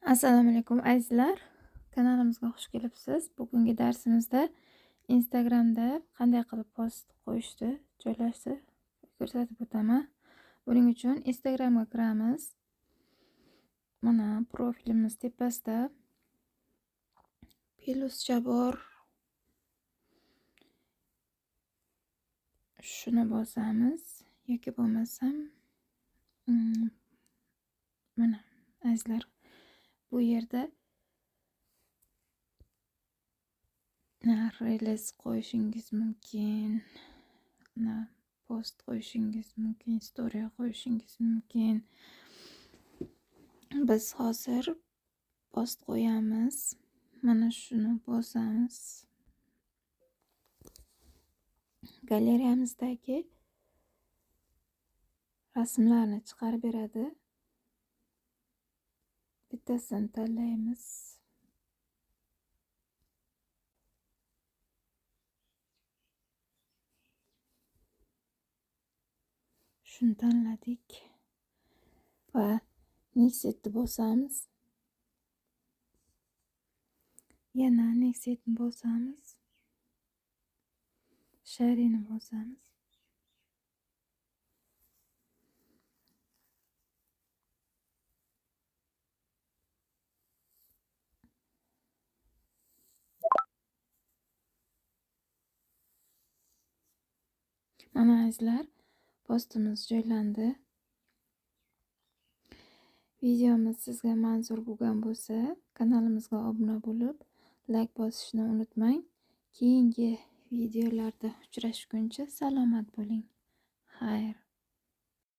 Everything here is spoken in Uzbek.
Assalomu alaykum azizlar. Kanalimizga xush kelibsiz. Bugungi darsimizda Instagramda qanday qilib post qo'yishni, joylashni ko'rsatib o'taman. Buning uchun Instagramga kiramiz. Mana profilimiz tepasida plyuscha bor. Shuni bosamiz yoki bo'lmasam mana azizlar, bu yerda reels qo'yishingiz mumkin, post qo'yishingiz mumkin, story qo'yishingiz mumkin. Biz hozir post qo'yamiz. Mana shuni bosamiz. Galereyamizdagi rasmlarni chiqarib beradi. Bittasini tanlaymiz. Shuni tanladik va next'ni bosamiz. Yana next'ni bosamiz. Share'ni bosamiz. Mana azizlar, postimiz joylandi. Videomiz sizga manzur bo'lgan bo'lsa, kanalimizga obuna bo'lib, like bosishni unutmang. Keyingi videolarda uchrashguncha salomat bo'ling. Xayr.